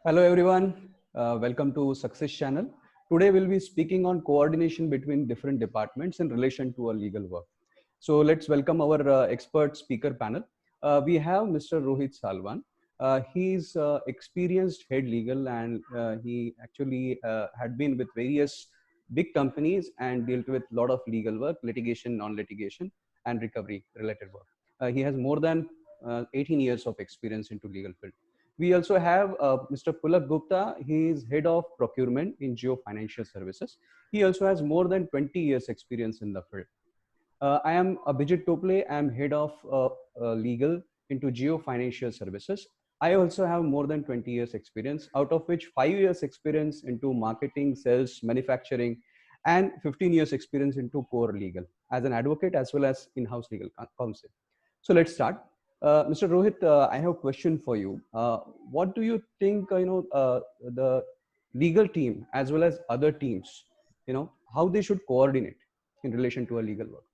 Hello everyone, welcome to Success Channel. Today we'll be speaking on coordination between different departments in relation to a legal work. So let's welcome our expert speaker panel. We have Mr. Rohit Salwan. He's experienced head legal and he actually had been with various big companies and dealt with a lot of legal work, litigation, non-litigation and recovery related work. He has more than 18 years of experience into legal field. We also have Mr. Pulak Gupta. He is head of procurement in Geo Financial Services. He also has more than 20 years experience in the field. I am Abhijit Tople. I am head of legal into Geo Financial Services. I also have more than 20 years experience, out of which 5 years experience into marketing, sales, manufacturing, and 15 years experience into core legal as an advocate as well as in-house legal counsel. So let's start. Mr. Rohit, I have a question for you. What do you think, the legal team as well as other teams, how they should coordinate in relation to a legal work?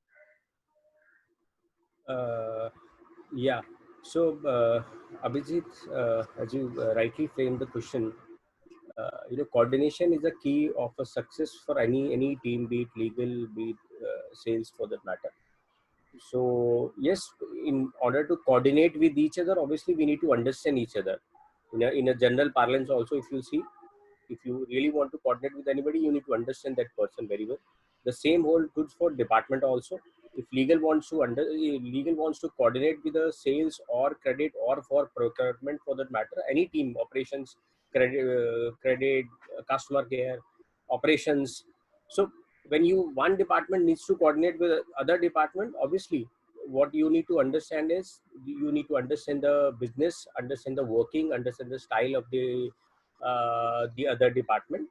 Yeah. So, Abhijit, as you rightly framed the question, coordination is a key of a success for any team, be it legal, be it sales, for that matter. So, yes, in order to coordinate with each other, obviously we need to understand each other. In a general parlance, also, if you see, if you really want to coordinate with anybody, you need to understand that person very well. The same holds good for department also. If legal wants to coordinate with the sales or credit or for procurement, for that matter, any team, operations, credit, customer care, operations. So when one department needs to coordinate with other department, obviously what you need to understand is you need to understand the business, understand the working, understand the style of the other department.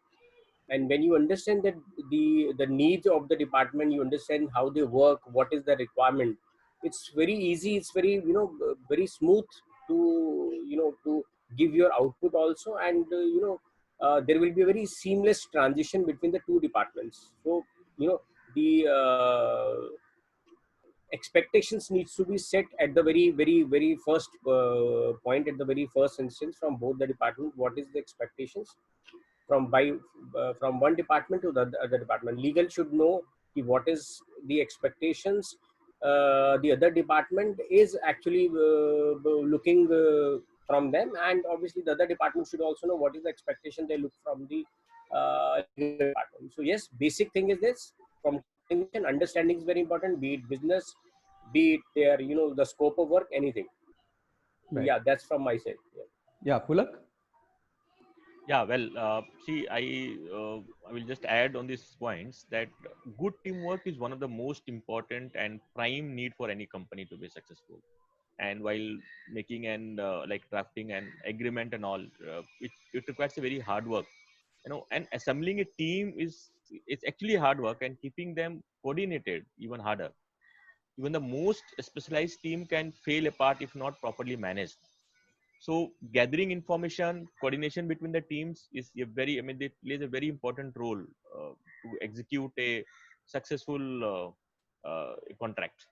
And when you understand that the needs of the department, you understand how they work, what is the requirement, it's very easy, it's very very smooth to give your output also. And there will be a very seamless transition between the two departments. So the expectations needs to be set at the very first point, at the very first instance, from both the department. What is the expectations from one department to the other department? Legal should know what is the expectations the other department is actually looking from them, and obviously the other department should also know what is the expectation they look from the legal department. So yes, basic thing is this: from coordination, understanding is very important, be it business, be it their the scope of work, anything. Right. Yeah, that's from my side. Yeah, Pulak? Yeah, well, I will just add on these points that good teamwork is one of the most important and prime need for any company to be successful. And while making and like drafting an agreement and all, it requires a very hard work. And assembling a team is it's actually hard work, and keeping them coordinated even harder. Even the most specialized team can fail apart if not properly managed. So gathering information, coordination between the teams is a they plays a very important role to execute a successful contract.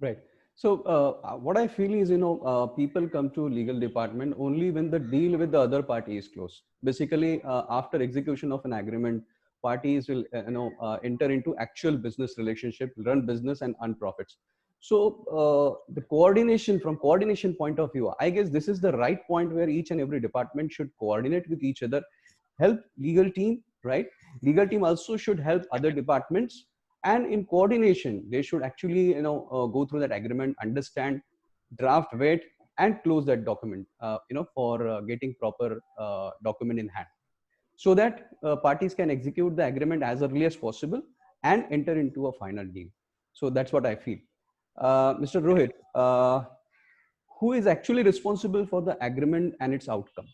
Right. So what I feel is, people come to legal department only when the deal with the other party is closed. Basically, after execution of an agreement, parties will, enter into actual business relationship, run business and earn profits. So the coordination point of view, I guess this is the right point where each and every department should coordinate with each other, help legal team, right? Legal team also should help other departments, and in coordination they should actually go through that agreement, understand, draft, wait and close that document, for getting proper document in hand, so that parties can execute the agreement as early as possible and enter into a final deal. So that's what I feel. Mr. Rohit, who is actually responsible for the agreement and its outcome?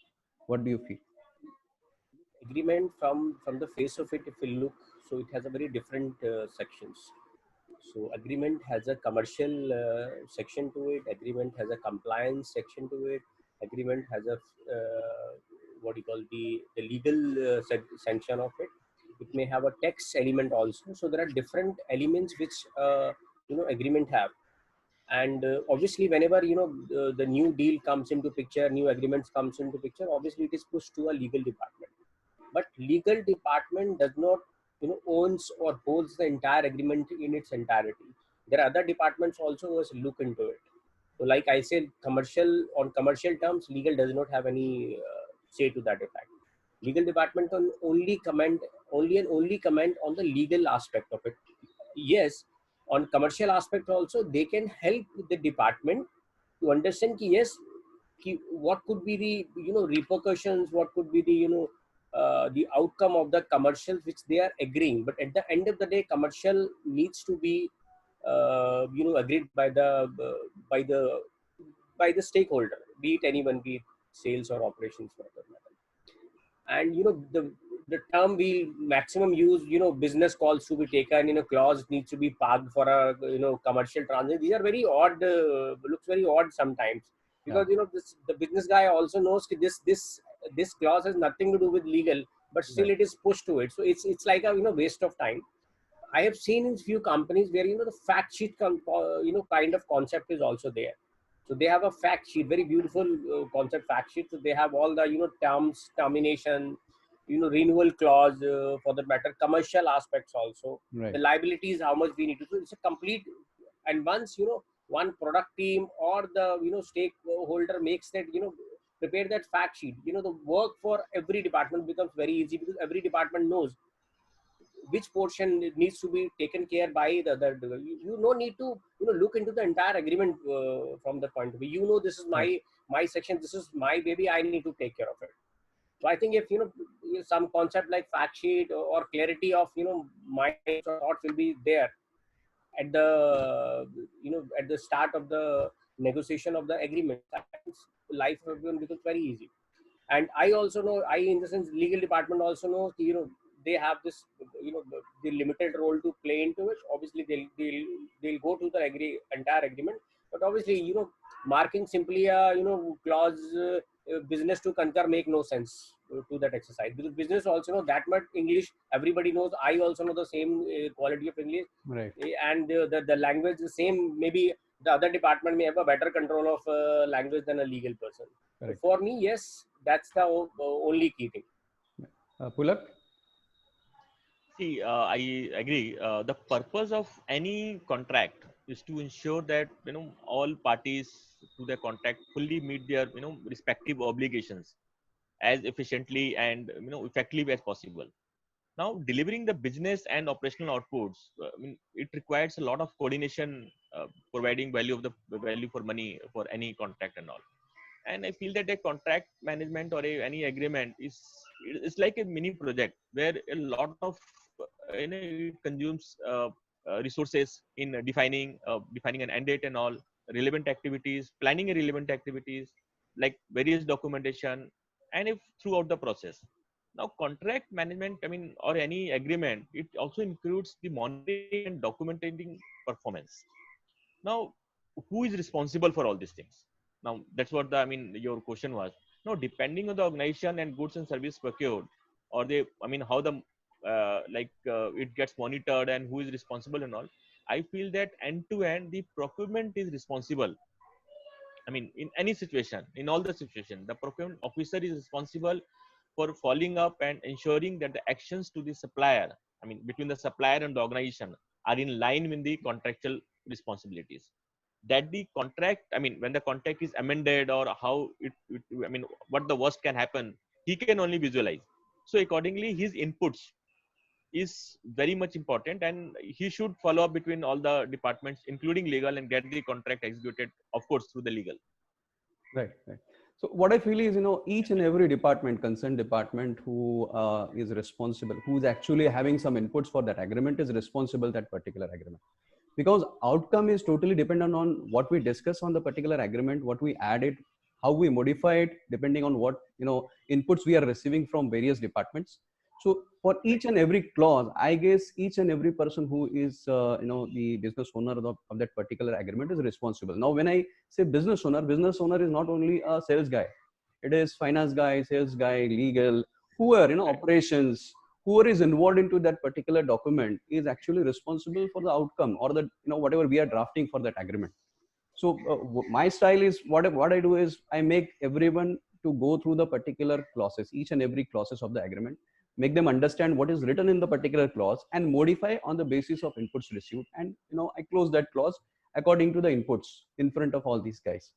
What do you feel? Agreement, from the face of it, if we look, so it has a very different sections. So agreement has a commercial section to it, agreement has a compliance section to it, agreement has a what you call the legal sanction of it. It may have a tax element also. So there are different elements which agreement have. And obviously, whenever the new deal comes into picture, new agreements comes into picture, obviously it is pushed to a legal department. But legal department does not owns or holds the entire agreement in its entirety. There are other departments also who has look into it. So like I said, on commercial terms, legal does not have any say to that effect. Legal department can only comment on the legal aspect of it. Yes, on commercial aspect also they can help the department to understand ki yes, what could be the repercussions, what could be the the outcome of the commercials which they are agreeing. But at the end of the day, commercial needs to be agreed by the stakeholder, be it anyone, be it sales or operations for that matter. And the term we maximum use, business calls to be taken, clause needs to be parked for a commercial transaction. These are very odd, looks very odd sometimes, because the business guy also knows that this clause has nothing to do with legal, but still Right. it is pushed to it. So it's like a waste of time. I have seen in few companies where the fact sheet kind of concept is also there. So they have a fact sheet, very beautiful concept fact sheet. So they have all the terms, termination, renewal clause, for that matter, commercial aspects also. The Right. liabilities, how much we need to do. It's a complete. And once one product team or the stakeholder makes that prepare that fact sheet, the work for every department becomes very easy, because every department knows which portion needs to be taken care by you no need to look into the entire agreement from the point of view. This is Right. my section, this is my baby, I need to take care of it. So I think if some concept like fact sheet or clarity of my thoughts will be there at the at the start of the negotiation of the agreement, life of everyone becomes very easy. And I also know, I in the sense legal department also know, they have this the limited role to play into it. Obviously they'll go to the entire agreement, but obviously marking simply a clause, business to concur, make no sense to that exercise, because business also know that much English, everybody knows, I also know the same quality of English. Right. And the language the same, maybe the other department may have a better control of language than a legal person. So Correct. for me, yes, that's the only key thing. Pulak? See, I agree. The purpose of any contract is to ensure that all parties to the contract fully meet their respective obligations as efficiently and effectively as possible. Now, delivering the business and operational outputs, it requires a lot of coordination, providing value for money for any contract and all. And I feel that a contract management or any agreement is it's like a mini project where a lot of it consumes resources in defining an end date and all relevant activities, planning a relevant activities like various documentation, and if throughout the process. Now, contract management, or any agreement, it also includes the monitoring and documenting performance. Now, who is responsible for all these things? Now, that's what your question was. Now, depending on the organization and goods and service procured, or how the it gets monitored and who is responsible and all. I feel that end to end, the procurement is responsible. In any situation, in all the situation, the procurement officer is responsible for following up and ensuring that the actions to the supplier, between the supplier and the organization, are in line with the contractual responsibilities. That the contract, when the contract is amended or how what the worst can happen, he can only visualize. So accordingly, his inputs is very much important, and he should follow up between all the departments, including legal, and get the contract executed, of course, through the legal. Right. Right. So what I feel is, each and every department, concerned department who is responsible, who's actually having some inputs for that agreement, is responsible that particular agreement. Because outcome is totally dependent on what we discuss on the particular agreement, what we add it, how we modify it, depending on what inputs we are receiving from various departments. So for each and every clause, I guess each and every person who is the business owner of that particular agreement is responsible. Now, when I say business owner is not only a sales guy. It is finance guy, sales guy, legal, whoever, operations, whoever is involved into that particular document is actually responsible for the outcome, or the whatever we are drafting for that agreement. So my style is what I do is I make everyone to go through the particular clauses, each and every clauses of the agreement, make them understand what is written in the particular clause and modify on the basis of inputs received. And I close that clause according to the inputs in front of all these guys.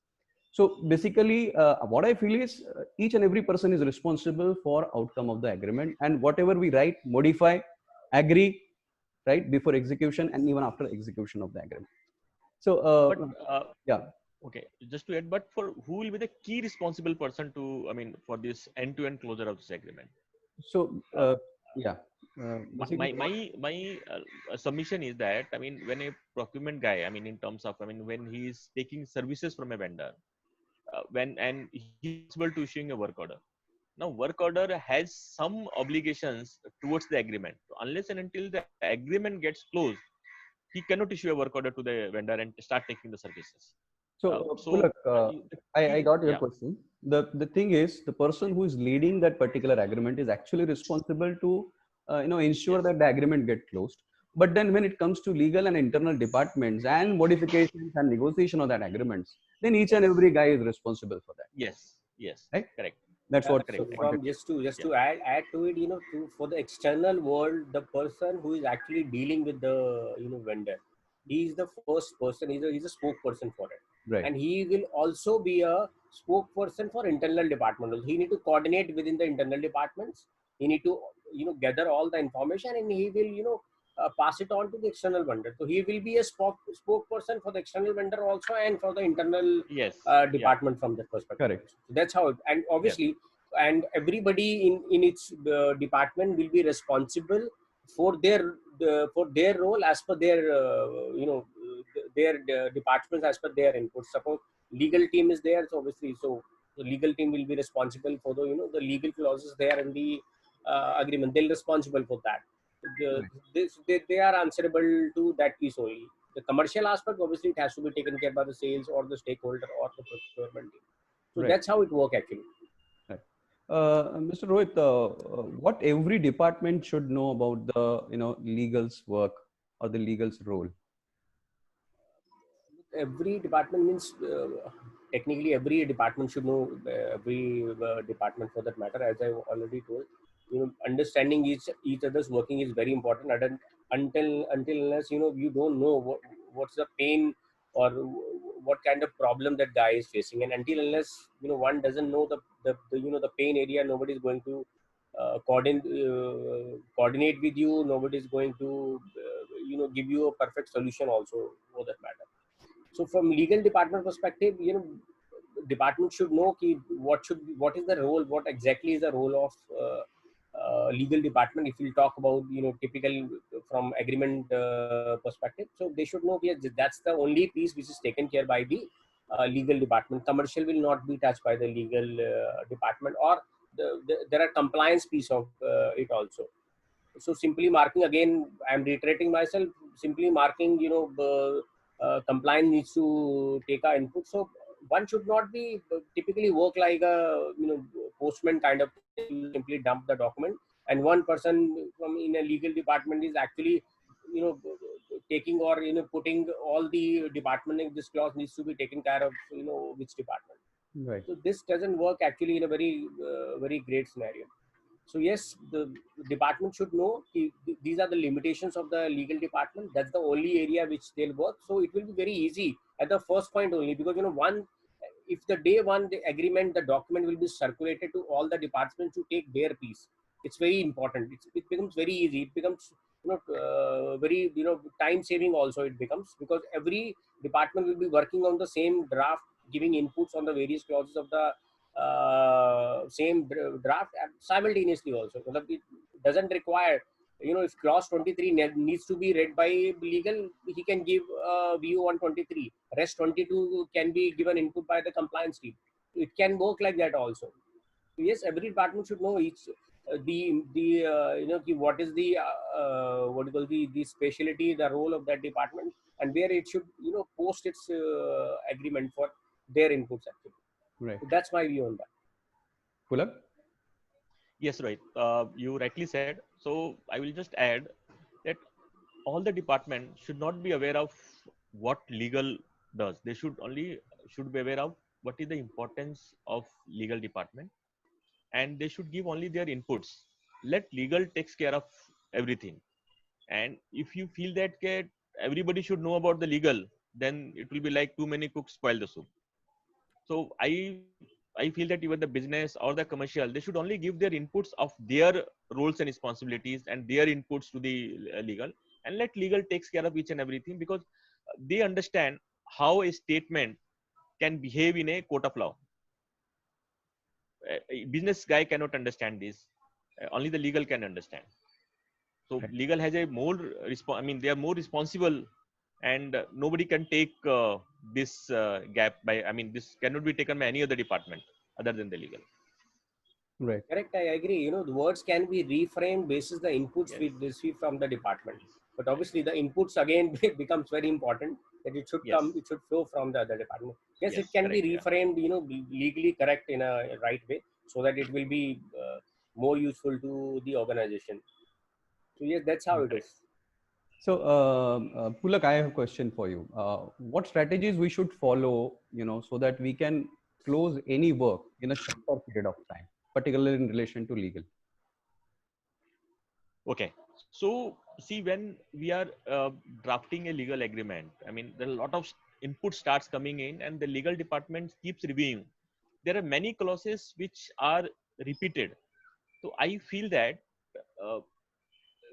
So basically, what I feel is each and every person is responsible for outcome of the agreement, and whatever we write, modify, agree, right, before execution and even after execution of the agreement. So But yeah. okay, just to add, but for who will be the key responsible person to, I mean, for this end-to-end closure of this agreement? So Uh, yeah, basically what, my submission is that, I mean, when a procurement guy, I mean, in terms of, I mean, when he is taking services from a vendor, when and he's responsible to issuing a work order. Now, work order has some obligations towards the agreement. So unless and until the agreement gets closed, he cannot issue a work order to the vendor and start taking the services. so So Pulak, the I key, got your yeah, question. The thing is, the person who is leading that particular agreement is actually responsible to ensure yes, that the agreement get closed. But then when it comes to legal and internal departments and modifications and negotiation of that agreements, then each and yes, every guy is responsible for that, yes, right? correct, That's what I So correct, wanted from to. just yeah, to add to it, for the external world, the person who is actually dealing with the vendor, he is the first person. He's a spokesperson for it, Right. and he will also be a spokesperson for internal department. He need to coordinate within the internal departments. He need to gather all the information, and he will pass it on to the external vendor. So he will be a spokesperson for the external vendor also, and for the internal yes, yeah, department from that perspective Correct. also. So that's how it, and yes, obviously, and everybody in its department will be responsible for their role as per their their departments, as per their input. Suppose legal team is there, so obviously, so the legal team will be responsible for the the legal clauses there in the agreement. They'll responsible for that. the, Right. they are answerable to that piece only. The commercial aspect, obviously, it has to be taken care by the sales or the stakeholder or the procurement team. So Right. that's how it works actually. Right. Mr. Rohit, what every department should know about the legal's work or the legal's role? Every department means technically every department should know, every department for that matter, as I already told. Understanding each other's working is very important. Until unless you don't know what's the pain or what kind of problem that guy is facing, and until unless one doesn't know the pain area, nobody's going to coordinate with you. Nobody's going to give you a perfect solution also for that matter. So from legal department perspective, department should know what is the role, what exactly is the role of legal department. If we talk about typical from agreement perspective, so they should know, yes, that's the only piece which is taken care by the legal department. Commercial will not be touched by the legal department, or there are compliance piece of it also. So simply marking, again I'm reiterating myself, simply marking compliance needs to take our input. So one should not be typically work like a postman kind of thing. You simply dump the document, and one person from in a legal department is actually you know taking or putting all the department in this clause needs to be taken care of which department. Right. So this doesn't work actually in a very great scenario. So yes, the department should know these are the limitations of the legal department. That's the only area which they'll work. So it will be very easy at the first point only, because one, if the day one the agreement, the document will be circulated to all the departments to take their piece. It's very important. It becomes very easy. It becomes very time saving also. It becomes, because every department will be working on the same draft, giving inputs on the various clauses of the same draft simultaneously also. It doesn't require, if clause 23 needs to be read by legal, he can give a view on 23. Rest 22 can be given input by the compliance team. It can work like that also. Yes, every department should know each what is the what do you call the specialty, the role of that department, and where it should post its agreement for their inputs actually. Right. So that's my view on that. Pulak? yes, right. You rightly said. So I will just add that all the department should not be aware of what legal does. They should be aware of what is the importance of legal department, and they should give only their inputs. Let legal takes care of everything. And if you feel that everybody should know about the legal, then it will be like too many cooks spoil the soup. So I feel that even the business or the commercial, they should only give their inputs of their roles and responsibilities and their inputs to the legal, and let legal takes care of each and everything, because they understand how a statement can behave in a court of law. A business guy cannot understand this. Only the legal can understand. So Right. legal has a more I mean, they are more responsible, and nobody can take this gap by. I mean, this cannot be taken by any other department other than the legal. Right. Correct, I agree. The words can be reframed basis the inputs Yes. we receive from the department. Yes. But obviously, the inputs again becomes very important. That it should Yes. come, it should flow from the other department. Yes, Yes. it can be Correct. Yeah. reframed, legally correct in a right way, so that it will be more useful to the organization. So yes, that's how it Correct. is. So, Pulak, I have a question for you. What strategies we should follow, so that we can close any work in a shorter period of time, particularly in relation to legal? Okay. So see, when we are drafting a legal agreement, I mean, there are a lot of input starts coming in, and the legal department keeps reviewing. There are many clauses which are repeated. So I feel that uh,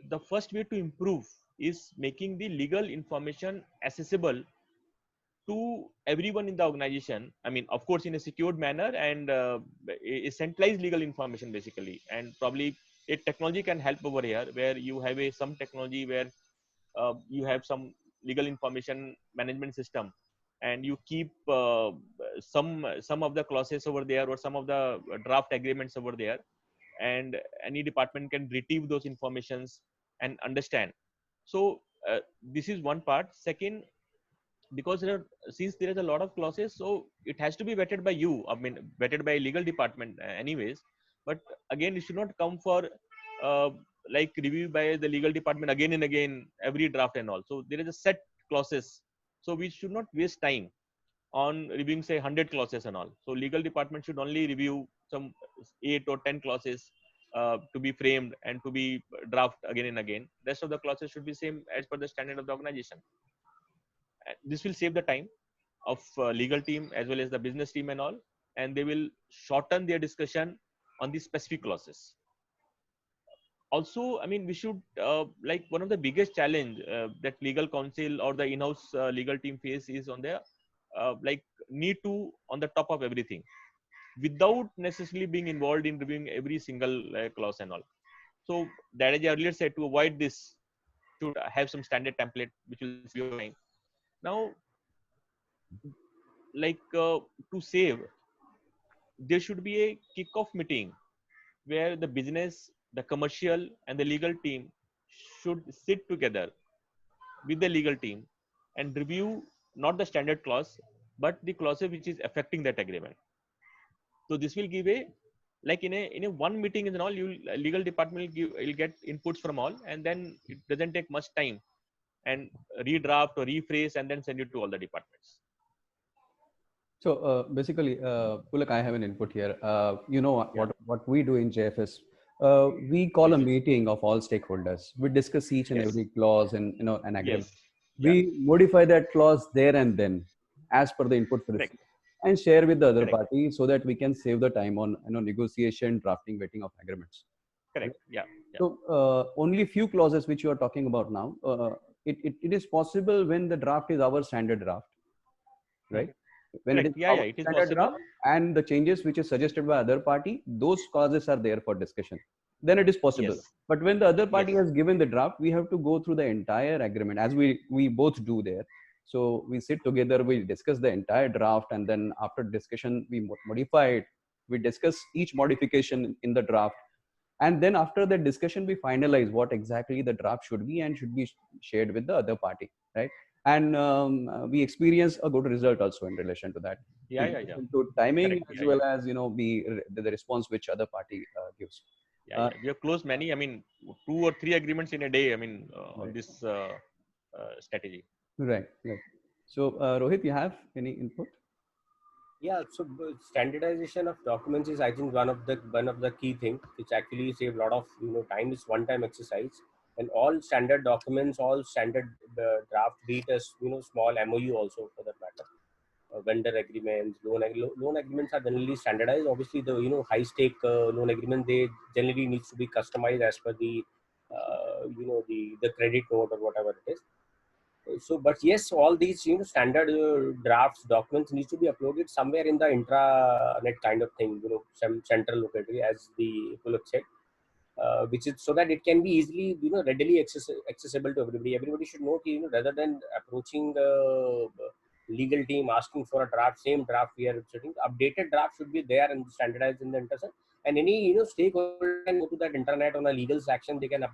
the first way to improve is making the legal information accessible to everyone in the organization. I mean, of course, in a secured manner, and a centralized legal information basically. And probably a technology can help over here, where you have some technology where you have some legal information management system, and you keep some of the clauses over there, or some of the draft agreements over there, and any department can retrieve those informations and understand. So this is one part. Second, because since there is a lot of clauses, so it has to be vetted by you. I mean, vetted by legal department anyways. But again, it should not come for uh, like review by the legal department again and again every draft and all. So there is a set clauses. So we should not waste time on reviewing say 100 clauses and all. So legal department should only review some 8 or 10 clauses to be framed and to be draft again and again. Rest of the clauses should be same as per the standard of the organization. This will save the time of legal team as well as the business team and all, and they will shorten their discussion on the specific clauses. Also, I mean, we should like one of the biggest challenge that legal counsel or the in-house legal team face is on their like need to on the top of everything without necessarily being involved in reviewing every single clause and all. So that, as I earlier said, to avoid this, should have some standard template which will save your time. Now, like to save, there should be a kick-off meeting where the business, the commercial, and the legal team should sit together with the legal team and review not the standard clause, but the clauses which is affecting that agreement. So this will give a, like in a one meeting and all, you legal department will get inputs from all, and then it doesn't take much time, and redraft or rephrase and then send it to all the departments. So basically, Pulak, I have an input here. Yeah. What we do in JFS, we call a Yes. meeting of all stakeholders. We discuss each and Yes. every clause and an agreement. Yes. Yeah. We modify that clause there and then, as per the input Correct. received, and share with the other Correct. party so that we can save the time on negotiation, drafting, vetting of agreements. Correct. Yeah. Yeah. So only few clauses which you are talking about now. It is possible when the draft is our standard draft, right? When it is Correct. Yeah. our Yeah. It is standard possible. draft and the changes which is suggested by other party, those clauses are there for discussion. Then it is possible. Yes. But when the other party Yes. has given the draft, we have to go through the entire agreement as we both do there. So we sit together, we discuss the entire draft, and then after discussion, we modify it. We discuss each modification in the draft, and then after the discussion, we finalize what exactly the draft should be and should be shared with the other party, right? And we experience a good result also in relation to that, Yeah. in Yeah. Yeah. relation to timing Correct. as Yeah. well Yeah. as the response which other party gives. Yeah. Yeah. We have closed many. I mean, 2 or 3 agreements in a day. I mean, on Right, this strategy. right, right. So Rohit, you have any input? Yeah, so standardization of documents is, I think, one of the key things which actually save a lot of time. Is one-time exercise, and all standard documents, all standard draft, be it as small MOU also for that matter. Vendor agreements, loan agreements are generally standardized. Obviously, the high stake loan agreement, they generally needs to be customized as per the the credit note or whatever it is. So, but yes, all these standard drafts documents needs to be uploaded somewhere in the intranet kind of thing, some central locality, as the Pulak said, which is so that it can be easily readily accessible to everybody. Everybody should know, rather than approaching legal team asking for a draft, same draft we are setting, updated draft should be there and standardized in the internet. And any stakeholder can go to that internet on a legal section. They can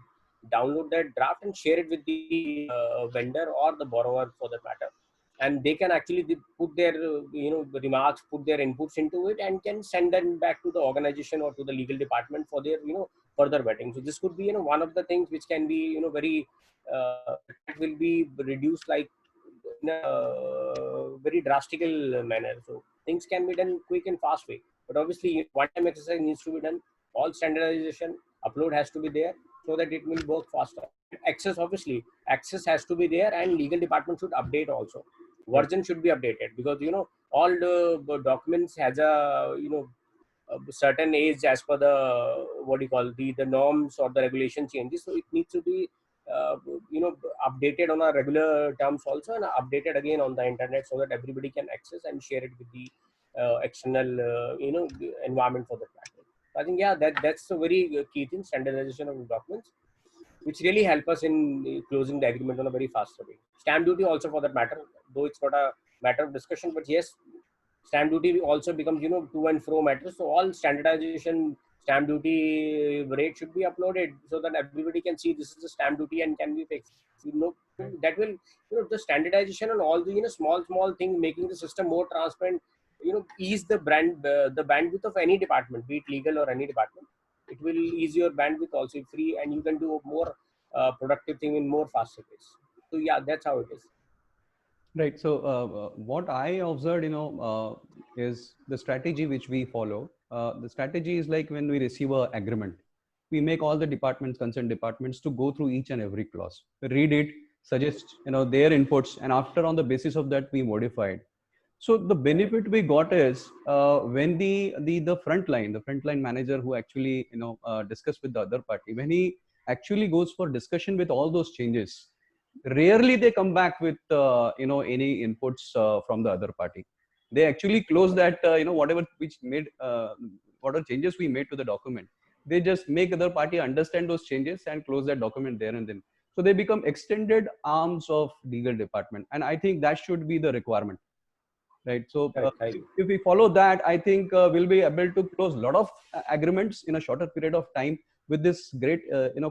download that draft and share it with the vendor or the borrower for that matter, and they can actually put their remarks, put their inputs into it, and can send them back to the organization or to the legal department for their further vetting. So this could be one of the things which can be very the time will be reduced, like in a very drastical manner. So things can be done quick and fast way. But obviously, one-time exercise needs to be done. All standardization upload has to be there so that it will work faster. Access, obviously, access has to be there, and legal department should update also. Version should be updated, because all the documents has a a certain age as per the what do you call the norms or the regulation changes. So it needs to be uh, updated on a regular terms also, and updated again on the internet, so that everybody can access and share it with the external environment for the platform. I think, yeah, that's a very key thing, standardization of documents, which really help us in closing the agreement on a very faster way. Stamp duty also, for that matter, though it's not a matter of discussion, but yes, stamp duty also becomes to and fro matters. So all standardization stamp duty rate should be uploaded, so that everybody can see this is the stamp duty and can be fixed. That will the standardization and all the small thing, making the system more transparent, ease the bandwidth of any department, be it legal or any department. It will ease your bandwidth also, free, and you can do more productive thing in more faster pace. So yeah, that's how it is. Right. So what I observed, is the strategy which we follow. The strategy is like when we receive a agreement, we make all the departments, concerned departments, to go through each and every clause, read it, suggest their inputs, and after, on the basis of that, we modify it. So the benefit we got is when the frontline manager who actually discuss with the other party, when he actually goes for discussion with all those changes, rarely they come back with any inputs from the other party. They actually close that whatever which made whatever changes we made to the document, they just make other party understand those changes and close that document there and then. So they become extended arms of legal department, and I think that should be the requirement, right? So Right. if we follow that, I think we'll be able to close a lot of agreements in a shorter period of time. With this great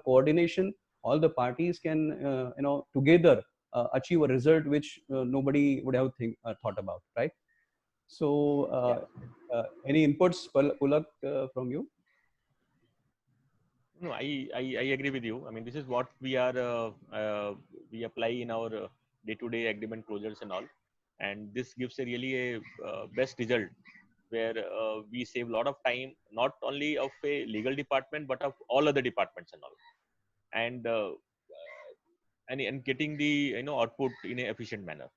coordination, all the parties can together achieve a result which nobody would have thought about, right? So Yeah. any inputs, Pulak, from you? No, I agree with you. I mean, this is what we apply in our day-to-day agreement closures and all, and this gives a really a best result, where we save a lot of time, not only of a legal department but of all other departments and all, and and getting the output in an efficient manner.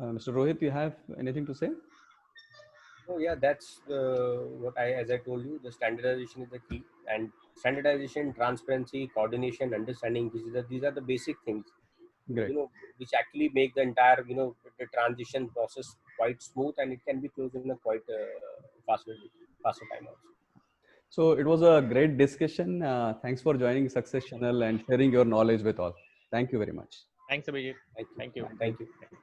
Mr. Rohit, you have anything to say? Oh yeah, that's what as I told you, the standardization is the key, and standardization, transparency, coordination, understanding. These are the basic things, Great. which actually make the entire the transition process quite smooth, and it can be closed in a quite faster time also. So it was a great discussion. Thanks for joining Success Channel and sharing your knowledge with all. Thank you very much. Thanks, Abhijit. Thank you. Thank you. Thank you.